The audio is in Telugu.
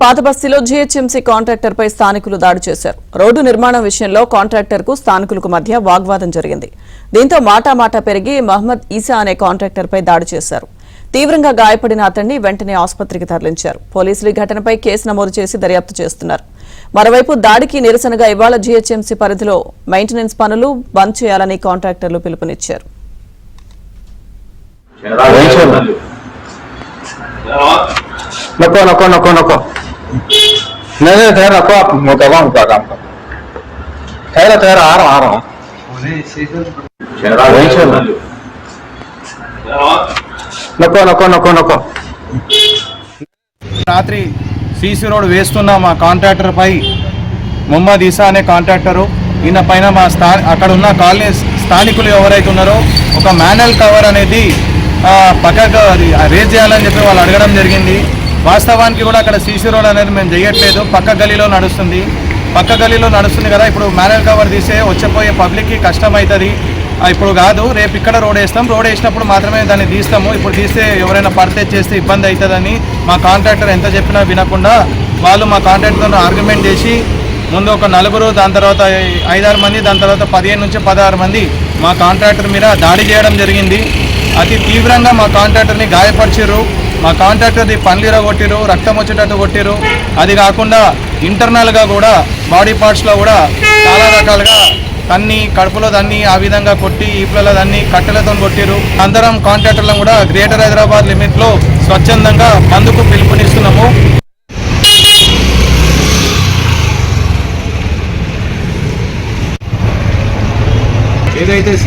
పాతబస్తీలో జీహెచ్ఎంసీ కాంట్రాక్టర్ పై స్థానికులు దాడి చేశారు. రోడ్డు నిర్మాణం విషయంలో కాంట్రాక్టర్ కు స్థానికులకు మధ్య వాగ్వాదం జరిగింది. దీంతో మాటామాటా పెరిగి మహమ్మద్ ఈసా అనే కాంట్రాక్టర్ పై దాడి చేశారు. తీవ్రంగా గాయపడిన అతన్ని వెంటనే ఆసుపత్రికి తరలించారు. పోలీసులు ఈ ఘటనపై కేసు నమోదు చేసి దర్యాప్తు చేస్తున్నారు. మరోవైపు దాడికి నిరసనగా ఇవాళ జీహెచ్ఎంసీ పరిధిలో మెయింటెనెన్స్ పనులు బంద్ చేయాలని కాంట్రాక్టర్లు పిలుపునిచ్చారు. नको नको नको नको नहीं ठहर रखो आप मुकवा उनका काम का ठहरा ठहरा आ रहा हूँ नको नको नको नको రాత్రి సీసీ రోడ్ వేస్తున్న మా కాంట్రాక్టర్ పై మొహమ్మద్ ఈసా అనే కాంట్రాక్టరు ఈయన పైన మా అక్కడ ఉన్న కాలనీ స్థానికులు ఎవరైతే ఉన్నారో ఒక మ్యానువల్ కవర్ అనేది పక్కకు అది రేజ్ చేయాలని చెప్పి వాళ్ళు అడగడం జరిగింది. వాస్తవానికి కూడా అక్కడ సీసీ రోడ్ అనేది మేము చేయట్లేదు, పక్క గలీలో నడుస్తుంది కదా. ఇప్పుడు మ్యానువల్ కవర్ తీసే వచ్చేపోయే పబ్లిక్కి కష్టం అవుతుంది. ఇప్పుడు కాదు, రేపు ఇక్కడ రోడ్ వేస్తాం, రోడ్ వేసినప్పుడు మాత్రమే దాన్ని తీస్తాము. ఇప్పుడు తీస్తే ఎవరైనా పర్చేజ్ చేస్తే ఇబ్బంది అవుతుందని మా కాంట్రాక్టర్ ఎంత చెప్పినా వినకుండా వాళ్ళు మా కాంట్రాక్టర్తో ఆర్గ్యుమెంట్ చేసి ముందు ఒక 4, దాని తర్వాత 5-6 మంది, దాని తర్వాత 15 నుంచి 16 మంది మా కాంట్రాక్టర్ మీద దాడి చేయడం జరిగింది. అతి తీవ్రంగా మా కాంట్రాక్టర్ని గాయపరిచారు. మా కాంట్రాక్టర్ది పనులు ఇరగొట్టిరు, రక్తం వచ్చేటట్టు కొట్టిరు. అది కాకుండా ఇంటర్నల్గా కూడా బాడీ పార్ట్స్లో కూడా చాలా రకాలుగా తన్ని, కడుపులో దాన్ని ఆ విధంగా కొట్టి, ఈపులలో దాన్ని కట్టెలతో కొట్టిరు. అందరం కాంట్రాక్టర్లను కూడా గ్రేటర్ హైదరాబాద్ లిమిట్లో స్వచ్ఛందంగా బంద్కు పిలుపునిస్తున్నాము. ఏదైతే